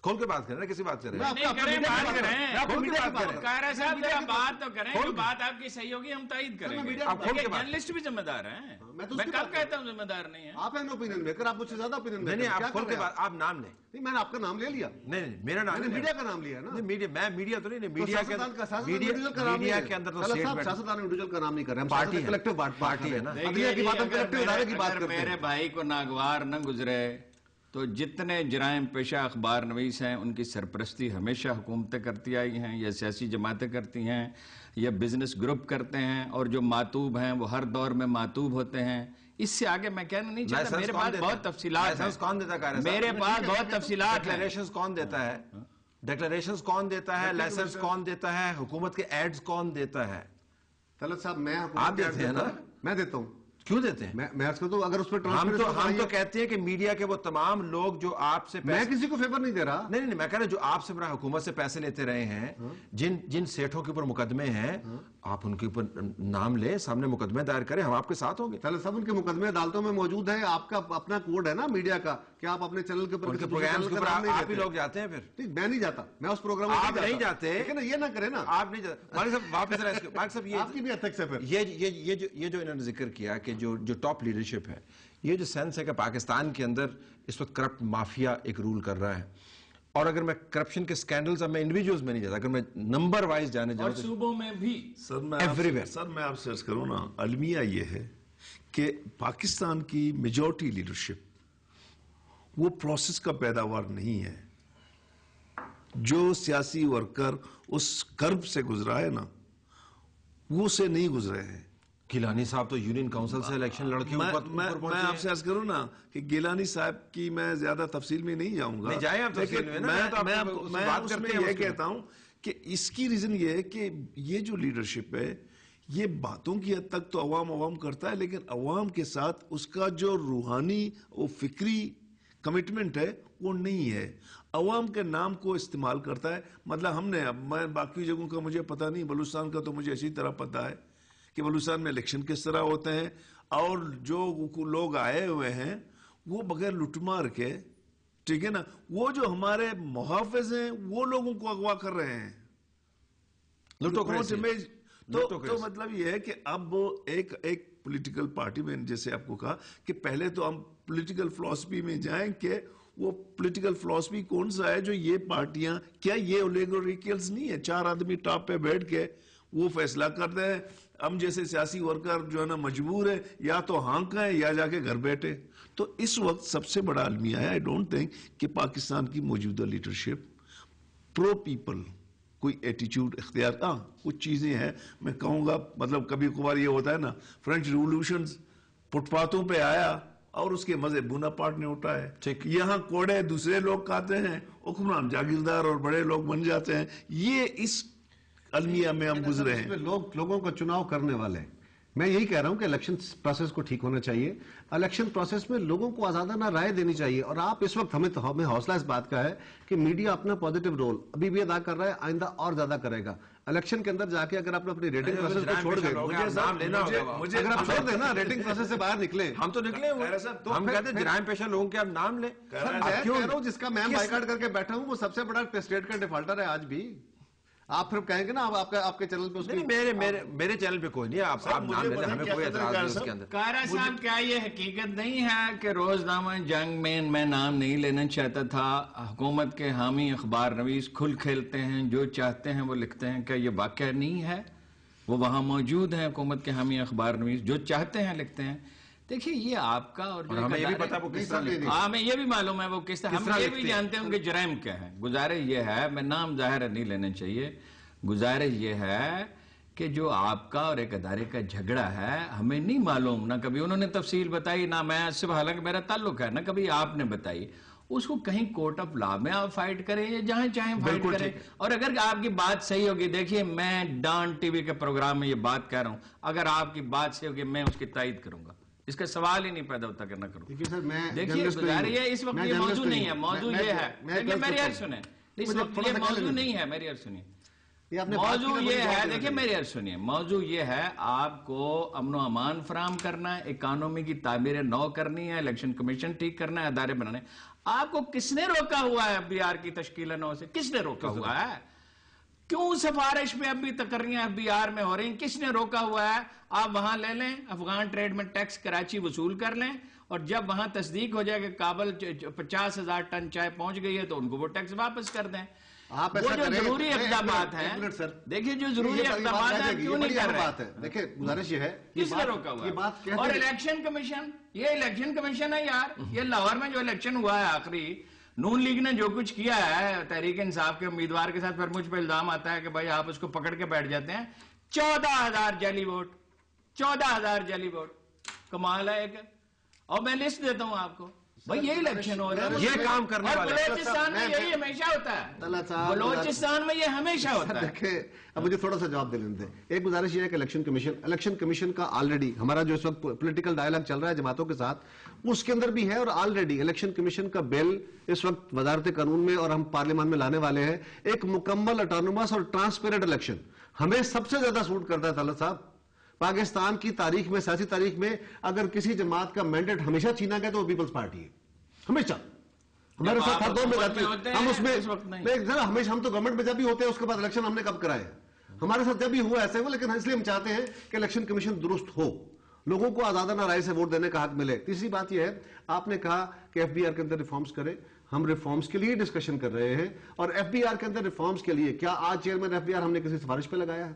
کھول کے بات کریں نا, کسی بات کریں بات کریں. قاہرہ صاحب ذرا بات تو کریں, جو بات آپ کی صحیح ہوگی ہم تائید کریں گے. جرنلسٹ بھی ذمہ دار ہیں, میں کب کہتا ہوں ذمہ دار نہیں ہے. آپ ہیں اوپینین میکر, آپ مجھ سے زیادہ اوپینین میکر. نہیں آپ کھول کے بات, آپ نام لیں. نہیں میں نے آپ کا نام لے لیا. نہیں میرا نام, میڈیا کا نام لیا نا. میں میڈیا تو نہیں, میڈیا کے اندر تو سیاستدان انڈیویجول کا نام نہیں کر رہے, پارٹی کلیکٹیو پارٹی ہے نا. اگر میرے بھائی کو ناگوار نہ گزرے تو جتنے جرائم پیشہ اخبار نویس ہیں ان کی سرپرستی ہمیشہ حکومتیں کرتی آئی ہیں, یا سیاسی جماعتیں کرتی ہیں, یا بزنس گروپ کرتے ہیں, اور جو ماتوب ہیں وہ ہر دور میں ماتوب ہوتے ہیں. اس سے آگے میں کہنا نہیں چاہتا, میرے پاس بہت تفصیلات ہیں. کون دیتا ہے میرے پاس بہت تفصیلات ہیں. ڈیکلریشنز کون دیتا ہے, ڈیکلریشنز کون دیتا ہے, لائسنس کون دیتا ہے, حکومت کے ایڈز کون دیتا ہے؟ طلعت صاحب میں آپ دیتے ہیں نا. میں دیتا ہوں. کیوں دیتے ہیں؟ میں اس کو تو اگر اس پہ ہم تو کہتے ہیں کہ میڈیا کے وہ تمام لوگ جو آپ سے میں کسی کو فیور نہیں دے رہا. نہیں میں کہہ رہا ہوں جو آپ سے حکومت سے پیسے لیتے رہے ہیں, جن سیٹھوں کے اوپر مقدمے ہیں, آپ ان کے اوپر نام لیں, سامنے مقدمے دائر کریں, ہم آپ کے ساتھ ہوں گے. طلعت صاحب ان کے مقدمے عدالتوں میں موجود ہے. آپ کا اپنا کوڈ ہے نا میڈیا کا, کہ آپ اپنے چینل کے اوپر پروگرام کے اوپر آپ ہی لوگ جاتے ہیں. پھر میں نہیں جاتا, میں اس پروگرام میں آپ نہیں جاتے. یہ نہ کریں نا, آپ نہیں جاتے. مالک صاحب واپس مالک صاحب آپ کی بھی ایتھکس ہے. پھر یہ جو انہوں نے ذکر کیا کہ جو ٹاپ لیڈرشپ ہے, یہ جو سینس ہے کہ پاکستان کے اندر اس وقت کرپٹ مافیا ایک رول کر رہا ہے, اور اگر میں کرپشن کے سکینڈلز, اب میں انڈیویجولز میں نہیں جاتا, اگر میں نمبر وائز جانے جاؤں اور صوبوں میں بھی. سر میں آپ سے عرض کروں نا, المیہ یہ ہے کہ پاکستان کی میجورٹی لیڈرشپ وہ پروسیس کا پیداوار نہیں ہے. جو سیاسی ورکر اس کرب سے گزرا ہے نا, وہ سے نہیں گزرے ہیں. گیلانی صاحب تو یونین کاؤنسل سے الیکشن لڑکے, میں آپ سے عرض کروں نا کہ گیلانی صاحب کی میں زیادہ تفصیل میں نہیں جاؤں گا, لیکن میں اس میں یہ کہتا ہوں کہ اس کی ریزن یہ ہے کہ یہ جو لیڈرشپ ہے یہ باتوں کی حد تک تو عوام کرتا ہے, لیکن عوام کے ساتھ اس کا جو روحانی و فکری کمٹمنٹ ہے وہ نہیں ہے. عوام کے نام کو استعمال کرتا ہے. مطلب ہم نے, اب میں باقی جگہوں کا مجھے پتہ نہیں, بلوچستان کا تو مجھے اچھی طرح پتہ ہے کہ بلوچستان میں الیکشن کس طرح ہوتے ہیں, اور جو لوگ آئے ہوئے ہیں وہ بغیر لٹ مار کے, ٹھیک ہے نا, وہ جو ہمارے محافظ ہیں وہ لوگوں کو اغوا کر رہے ہیں. تو مطلب یہ ہے کہ اب ایک پولیٹیکل پارٹی میں, جیسے آپ کو کہا کہ پہلے تو ہم پولیٹیکل فلسفی میں جائیں کہ وہ پولیٹیکل فلسفی کون سا ہے جو یہ پارٹیاں, کیا یہ اولیگوریکلز نہیں ہے, 4 آدمی ٹاپ پہ بیٹھ کے وہ فیصلہ کرتے ہیں. ہم جیسے سیاسی ورکر جو ہے نا مجبور ہے یا تو ہانکیں یا جا کے گھر بیٹھے. تو اس وقت سب سے بڑا المیہ ہے, آئی ڈونٹ تھنک کہ پاکستان کی موجودہ لیڈرشپ پرو پیپل کوئی ایٹیچیوڈ اختیار. کچھ چیزیں ہیں میں کہوں گا, مطلب کبھی کبھار یہ ہوتا ہے نا, فرینچ ریولوشنز فٹ پاتھوں پہ آیا اور اس کے مزے بونا پارٹ نے اٹھائے. یہاں کوڑے دوسرے لوگ کھاتے ہیں, حکمران جاگیردار اور بڑے لوگ بن جاتے ہیں. یہ اس المیہ میں ہم گزرے ہیں. لوگوں کو چناؤ کرنے والے, میں یہی کہہ رہا ہوں کہ الیکشن پروسیس کو ٹھیک ہونا چاہیے. الیکشن پروسیس میں لوگوں کو آزادانہ رائے دینی چاہیے. اور آپ اس وقت ہمیں حوصلہ اس بات کا ہے کہ میڈیا اپنا پازیٹیو رول ابھی بھی ادا کر رہا ہے, آئندہ اور زیادہ کرے گا. الیکشن کے اندر جا کے اگر آپ اپنی ریٹنگ پروسیس کو چھوڑ گئے, اگر آپ چھوڑ دیں نا ریٹنگ پروسیس سے باہر نکلیں, ہم تو نکلے ہوئے, ہم کہتے ہیں جرائم پیشہ لوگوں کے آپ نام لیں. میں کہہ رہا ہوں جس کا میں بائیکاٹ کر کے بیٹھا ہوں وہ سب سے بڑا اسٹیٹ کا ڈیفالٹر ہے آج بھی. آپ پھر کہیں گے نا آپ کے چینل پہ, میرے چینل پہ کوئی نہیں, آپ نام لیں, ہمیں کوئی اعتراض نہیں اس کے اندر. قاہرہ صاحب کیا یہ حقیقت نہیں ہے کہ روزنامہ جنگ میں نام نہیں لینا چاہتا تھا, حکومت کے حامی اخبار نویس کھل کھیلتے ہیں, جو چاہتے ہیں وہ لکھتے ہیں؟ کیا یہ واقعہ نہیں ہے؟ وہ وہاں موجود ہیں حکومت کے حامی اخبار نویس, جو چاہتے ہیں لکھتے ہیں. دیکھیے یہ آپ کا, اور ہمیں یہ بھی پتا وہ کس طرح, ہمیں یہ بھی معلوم ہے وہ کس طرح, ہم یہ بھی جانتے ہیں ان کے جرائم کیا ہیں. گزارش یہ ہے, میں نام ظاہر نہیں لینا چاہیے, گزارش یہ ہے کہ جو آپ کا اور ایک ادارے کا جھگڑا ہے ہمیں نہیں معلوم, نہ کبھی انہوں نے تفصیل بتائی, نہ میں اس سے, حالانکہ میرا تعلق ہے, نہ کبھی آپ نے بتائی. اس کو کہیں کورٹ آف لا میں آپ فائٹ کریں یا جہاں چاہیں فائٹ کریں. اور اگر آپ کی بات صحیح ہوگی, دیکھیے میں ڈان ٹی وی کے پروگرام میں یہ بات کہہ رہا ہوں, اگر آپ کی بات صحیح ہوگی میں اس کی تائید کروں گا, اس کا سوال ہی نہیں پیدا ہوتا کہ نہ کروں. دیکھیے گزارش ہے, اس وقت یہ موضوع نہیں ہے, موضوع یہ ہے, میری عرض سنیں, اس وقت یہ موضوع نہیں ہے, میری عرض سنیں. موضوع یہ ہے، دیکھیں میری عرض سنیے، موضوع یہ ہے آپ کو امن و امان فراہم کرنا ہے، اکانومی کی تعمیر نو کرنی ہے، الیکشن کمیشن ٹھیک کرنا ہے، ادارے بنانے۔ آپ کو کس نے روکا ہوا ہے FBR کی تشکیل نو سے؟ کس نے روکا ہوا ہے؟ کیوں سفارش میں ابھی تقرریاں FBR میں ہو رہی ہیں؟ کس نے روکا ہوا ہے؟ آپ وہاں لے لیں، افغان ٹریڈ میں ٹیکس کراچی وصول کر لیں، اور جب وہاں تصدیق ہو جائے کہ کابل 50,000 ٹن چائے پہنچ گئی ہے تو ان کو وہ ٹیکس واپس کر دیں۔ وہ جو ضروری اقدامات ہیں، دیکھیں جو ضروری اقدامات ہیں کیوں نہیں کر رہے؟ دیکھیں گزارش یہ ہے، کس نے روکا ہوا ہے؟ اور الیکشن کمیشن، یہ الیکشن کمیشن ہے یار، یہ لاہور میں جو الیکشن ہوا ہے آخری، نون لیگ نے جو کچھ کیا ہے تحریک انصاف کے امیدوار کے ساتھ، پھر مجھ پہ الزام آتا ہے کہ بھائی آپ اس کو پکڑ کے بیٹھ جاتے ہیں۔ 14,000 جعلی ووٹ، 14,000 جعلی ووٹ، کمال ہے ایک۔ اور میں لسٹ دیتا ہوں آپ کو، بھائی یہ الیکشن ہو رہا ہے، یہ کام کرنے والے، اور بلوچستان میں یہی ہمیشہ ہوتا ہے، بلوچستان میں یہ ہمیشہ ہوتا ہے۔ دیکھیں اب مجھے تھوڑا سا جواب دے لیں دیں۔ ایک گزارش یہ ہے کہ الیکشن کمیشن کا آلریڈی ہمارا جو اس وقت پولیٹیکل ڈائیلاگ چل رہا ہے جماعتوں کے ساتھ، اس کے اندر بھی ہے، اور آلریڈی الیکشن کمیشن کا بل اس وقت وزارت قانون میں اور ہم پارلیمان میں لانے والے ہیں، ایک مکمل اٹانومس اور ٹرانسپیرنٹ الیکشن۔ ہمیں سب سے زیادہ سوٹ کرتا ہے طلعت صاحب، پاکستان کی تاریخ میں، سیاسی تاریخ میں اگر کسی جماعت کا مینڈیٹ ہمیشہ چھینا گیا تو وہ پیپلز پارٹی ہے، ہمیشہ۔ ہمارے ساتھ ہر دور میں جاتی ہے، ہم اس میں ہمیشہ، ہم تو گورنمنٹ میں جب بھی ہوتے ہیں اس کے بعد الیکشن ہم نے کب کرائے، ہمارے ساتھ جب بھی ہوا ایسے ہوا، لیکن اس لیے ہم چاہتے ہیں کہ الیکشن کمیشن درست ہو، لوگوں کو آزادانہ رائے سے ووٹ دینے کا حق ملے۔ تیسری بات یہ ہے، آپ نے کہا کہ FBR کے اندر ریفارمز کرے، ہم ریفارمز کے لیے ڈسکشن کر رہے ہیں، اور FBR کے اندر ریفارمز کے لیے کیا آج چیئرمین FBR ہم نے کسی سفارش پہ لگایا ہے؟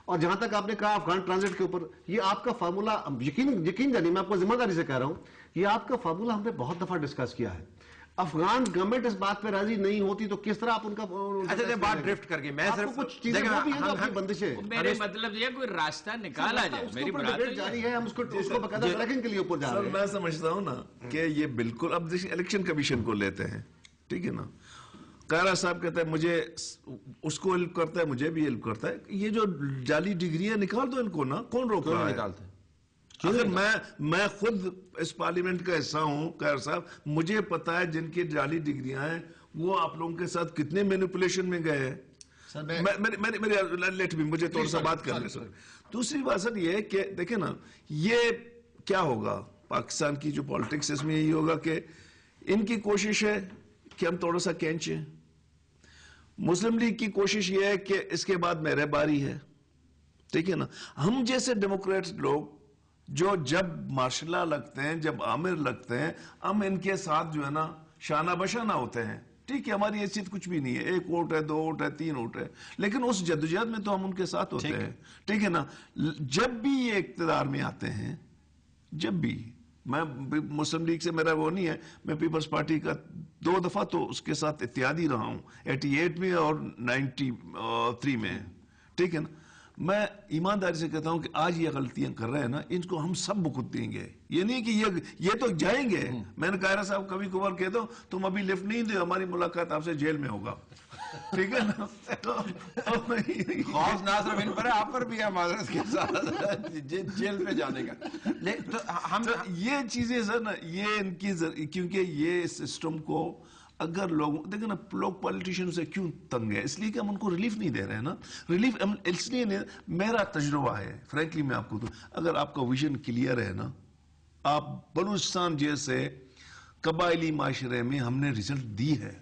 اور جہاں تک آپ نے کہا افغان ٹرانزٹ کے اوپر، یہ آپ کا فارمولا، یقین جانیے، میں آپ کو ذمہ داری سے کہہ رہا ہوں، یہ آپ کا فارمولا ہم نے بہت دفعہ ڈسکس کیا ہے۔ افغان گورنمنٹ اس بات پہ راضی نہیں ہوتی تو کس طرح آپ ان کا بات ڈرفٹ کر کے، میں صرف کچھ چیزیں وہ بھی ہیں جو آپ کی بندشیں، میرے مطلب یہ کوئی راستہ نکالا جائے، میری بات جاری ہے، ہم اس کو باقاعدہ ٹریکنگ کے لیے اوپر جا رہے ہیں۔ میں سمجھتا ہوں نا کہ یہ بالکل، اب دیکھیں الیکشن کمیشن کو لیتے ہیں، ٹھیک ہے نا، قائرہ صاحب کہتا ہے مجھے اس کو ہیلپ کرتا ہے، مجھے بھی ہیلپ کرتا ہے، یہ جو جعلی ڈگریاں نکال دو ان کو نا، کون روک رہا ہے؟ نکالتے ہیں؟ اگر میں خود اس پارلیمنٹ کا حصہ ہوں قائر صاحب، مجھے پتا ہے جن کی جعلی ڈگریاں ہیں وہ آپ لوگوں کے ساتھ کتنے مینیپولیشن میں گئے ہیں۔ لیٹ بھی مجھے تھوڑا سا بات کرنے سر۔ دوسری بات سر یہ ہے کہ دیکھیں نا، یہ کیا ہوگا پاکستان کی جو پالیٹکس، اس میں یہی ہوگا کہ ان کی کوشش ہے کہ ہم تھوڑا سا کھینچیں، مسلم لیگ کی کوشش یہ ہے کہ اس کے بعد میرے باری ہے، ٹھیک ہے نا۔ ہم جیسے ڈیموکریٹس لوگ جو جب ماشاء اللہ لگتے ہیں، جب عامر لگتے ہیں، ہم ان کے ساتھ جو ہے نا شانہ بشانہ ہوتے ہیں، ٹھیک ہے، ہماری حیثیت کچھ بھی نہیں ہے، 1 ووٹ ہے، 2 ووٹ ہے، 3 ووٹ ہے، لیکن اس جدوجہد میں تو ہم ان کے ساتھ ہوتے ہیں، ٹھیک ہے نا۔ جب بھی یہ اقتدار میں آتے ہیں، جب بھی، میں مسلم لیگ سے میرا وہ نہیں ہے، میں پیپلز پارٹی کا 2 دفعہ تو اس کے ساتھ اتحادی رہا ہوں، 88 میں اور 93 میں، ٹھیک ہے نا۔ میں ایمانداری سے کہتا ہوں کہ آج یہ غلطیاں کر رہے ہیں نا، ان کو ہم سب بخود دیں گے، یہ نہیں کہ یہ تو جائیں گے۔ میں نے قائرہ صاحب کبھی کبھار کہتا ہوں تم ابھی لفٹ نہیں دے، ہماری ملاقات آپ سے جیل میں ہوگا، ٹھیک ہے نا۔ خوف نہ صرف ان پر ہے، آپ پر بھی ہے معذرت کے ساتھ جیل پہ جانے کا۔ ہم یہ چیزیں سر نا، یہ ان کی، کیونکہ یہ سسٹم کو اگر لوگوں، دیکھیں نا، لوگ پالیٹیشین سے کیوں تنگ ہے؟ اس لیے کہ ہم ان کو ریلیف نہیں دے رہے ہیں نا، ریلیف اس لیے نہیں۔ میرا تجربہ ہے فرینکلی، میں آپ کو اگر آپ کا ویژن کلیئر ہے نا، آپ بلوچستان جیسے قبائلی معاشرے میں ہم نے رزلٹ دی ہے،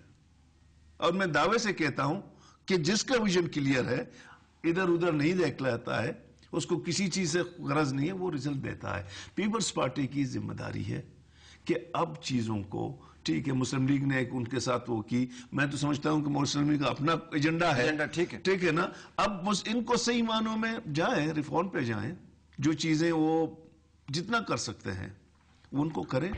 اور میں دعوے سے کہتا ہوں کہ جس کا ویژن کلیئر ہے، ادھر ادھر نہیں دیکھ لیتا ہے، اس کو کسی چیز سے غرض نہیں ہے، وہ رزلٹ دیتا ہے۔ پیپلز پارٹی کی ذمہ داری ہے کہ اب چیزوں کو، ٹھیک ہے، مسلم لیگ نے ایک ان کے ساتھ وہ کی، میں تو سمجھتا ہوں کہ مسلم لیگ کا اپنا ایجنڈا ہے، ٹھیک ہے نا۔ اب ان کو صحیح معنوں میں جائیں، ریفارم پہ جائیں، جو چیزیں وہ جتنا کر سکتے ہیں وہ ان کو کریں۔